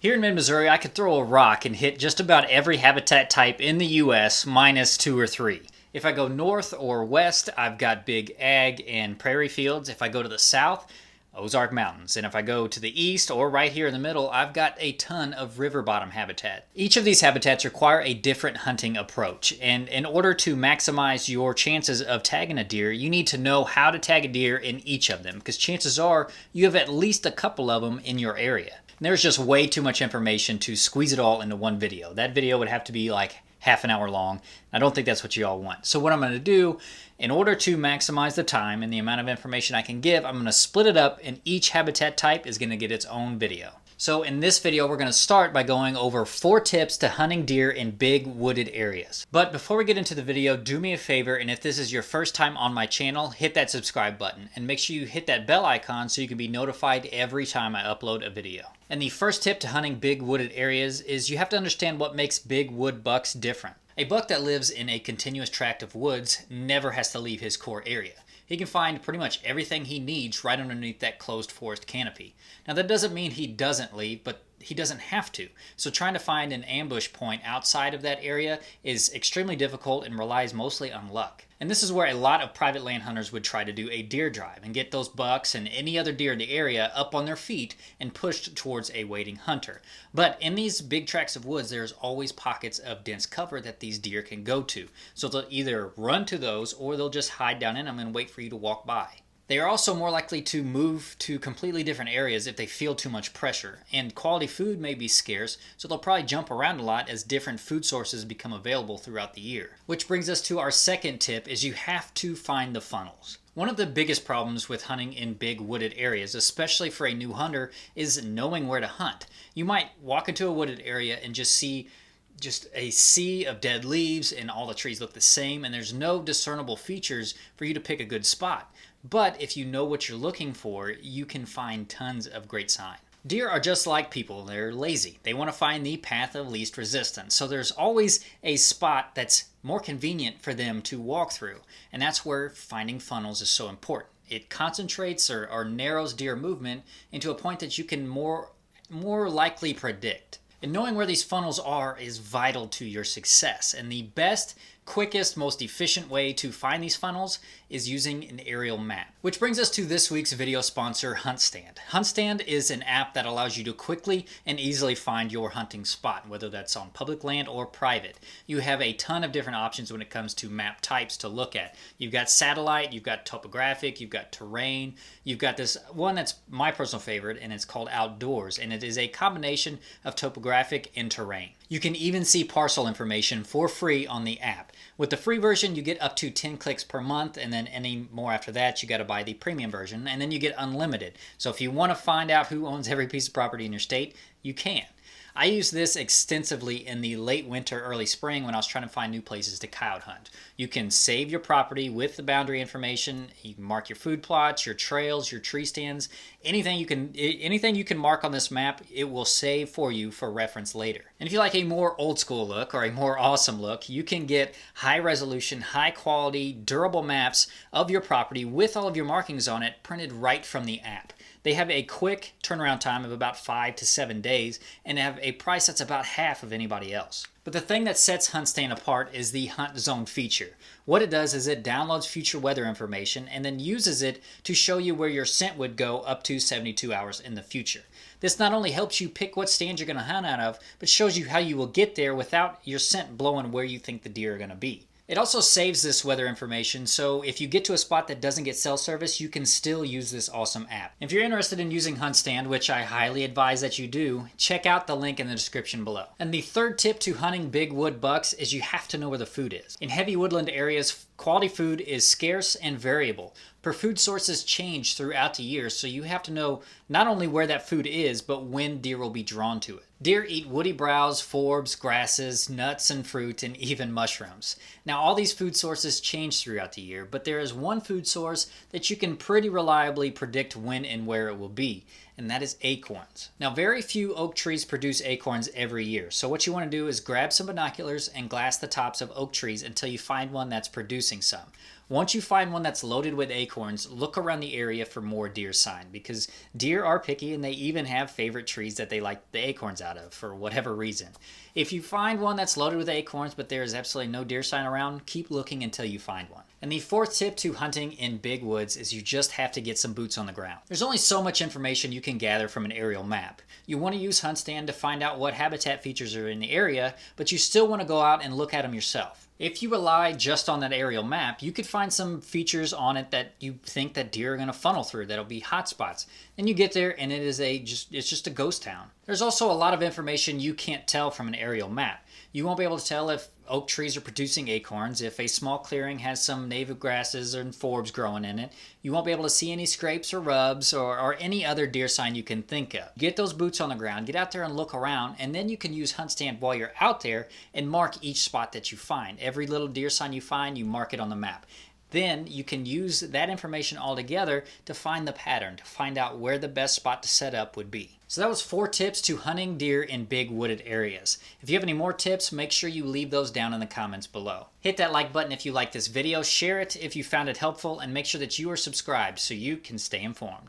Here in mid-Missouri, I could throw a rock and hit just about every habitat type in the U.S. minus 2 or 3. If I go north or west, I've got big ag and prairie fields. If I go to the south, Ozark Mountains. And if I go to the east or right here in the middle, I've got a ton of river bottom habitat. Each of these habitats require a different hunting approach. And in order to maximize your chances of tagging a deer, you need to know how to tag a deer in each of them, because chances are you have at least a couple of them in your area. There's just way too much information to squeeze it all into one video. That video would have to be like half an hour long. I don't think that's what you all want. So what I'm going to do, in order to maximize the time and the amount of information I can give, I'm going to split it up, and each habitat type is going to get its own video. So in this video, we're going to start by going over 4 tips to hunting deer in big wooded areas. But before we get into the video, do me a favor, and if this is your first time on my channel, hit that subscribe button and make sure you hit that bell icon so you can be notified every time I upload a video. And the first tip to hunting big wooded areas is you have to understand what makes big wood bucks different. A buck that lives in a continuous tract of woods never has to leave his core area. He can find pretty much everything he needs right underneath that closed forest canopy. Now that doesn't mean he doesn't leave, but he doesn't have to. So trying to find an ambush point outside of that area is extremely difficult and relies mostly on luck. And this is where a lot of private land hunters would try to do a deer drive and get those bucks and any other deer in the area up on their feet and pushed towards a waiting hunter. But in these big tracts of woods, there's always pockets of dense cover that these deer can go to. So they'll either run to those or they'll just hide down in them and wait for you to walk by. They are also more likely to move to completely different areas if they feel too much pressure, and quality food may be scarce, so they'll probably jump around a lot as different food sources become available throughout the year. Which brings us to our second tip, is you have to find the funnels. One of the biggest problems with hunting in big wooded areas, especially for a new hunter, is knowing where to hunt. You might walk into a wooded area and just see a sea of dead leaves and all the trees look the same, and there's no discernible features for you to pick a good spot. But if you know what you're looking for, you can find tons of great sign. Deer are just like people. They're lazy. They want to find the path of least resistance. So there's always a spot that's more convenient for them to walk through. And that's where finding funnels is so important. It concentrates or narrows deer movement into a point that you can more likely predict. And knowing where these funnels are is vital to your success. And the best, quickest, most efficient way to find these funnels is using an aerial map. Which brings us to this week's video sponsor, HuntStand. HuntStand is an app that allows you to quickly and easily find your hunting spot, whether that's on public land or private. You have a ton of different options when it comes to map types to look at. You've got satellite, you've got topographic, you've got terrain, you've got this one that's my personal favorite, and it's called Outdoors, and it is a combination of topographic and terrain. You can even see parcel information for free on the app. With the free version, you get up to 10 clicks per month, and then any more after that, you got to buy the premium version, and then you get unlimited. So if you want to find out who owns every piece of property in your state, you can. I used this extensively in the late winter, early spring when I was trying to find new places to coyote hunt. You can save your property with the boundary information. You can mark your food plots, your trails, your tree stands, anything you can mark on this map, it will save for you for reference later. And if you like a more old school look or a more awesome look, you can get high resolution, high quality, durable maps of your property with all of your markings on it printed right from the app. They have a quick turnaround time of about 5 to 7 days and have a price that's about half of anybody else. But the thing that sets HuntStand apart is the Hunt Zone feature. What it does is it downloads future weather information and then uses it to show you where your scent would go up to 72 hours in the future. This not only helps you pick what stand you're going to hunt out of, but shows you how you will get there without your scent blowing where you think the deer are going to be. It also saves this weather information, so if you get to a spot that doesn't get cell service, you can still use this awesome app. If you're interested in using HuntStand, which I highly advise that you do, check out the link in the description below. And the third tip to hunting big wood bucks is you have to know where the food is. In heavy woodland areas, quality food is scarce and variable. Per food sources change throughout the year, so you have to know not only where that food is, but when deer will be drawn to it. Deer eat woody browse, forbs, grasses, nuts and fruit, and even mushrooms. Now all these food sources change throughout the year, but there is one food source that you can pretty reliably predict when and where it will be. and that is acorns. Now, very few oak trees produce acorns every year, so what you want to do is grab some binoculars and glass the tops of oak trees until you find one that's producing some. Once you find one that's loaded with acorns, look around the area for more deer sign, because deer are picky and they even have favorite trees that they like the acorns out of for whatever reason. If you find one that's loaded with acorns but there is absolutely no deer sign around, keep looking until you find one. And the fourth tip to hunting in big woods is you just have to get some boots on the ground. There's only so much information you can gather from an aerial map. You want to use HuntStand to find out what habitat features are in the area, but you still want to go out and look at them yourself. If you rely just on that aerial map, you could find some features on it that you think that deer are going to funnel through, that'll be hot spots. And you get there and it's just a ghost town. There's also a lot of information you can't tell from an aerial map. You won't be able to tell if oak trees are producing acorns, if a small clearing has some native grasses and forbs growing in it. You won't be able to see any scrapes or rubs or any other deer sign you can think of. Get those boots on the ground, get out there and look around, and then you can use HuntStand while you're out there and mark each spot that you find. Every little deer sign you find, you mark it on the map. Then you can use that information all together to find the pattern, to find out where the best spot to set up would be. So that was 4 tips to hunting deer in big wooded areas. If you have any more tips, make sure you leave those down in the comments below. Hit that like button if you like this video, share it if you found it helpful, and make sure that you are subscribed so you can stay informed.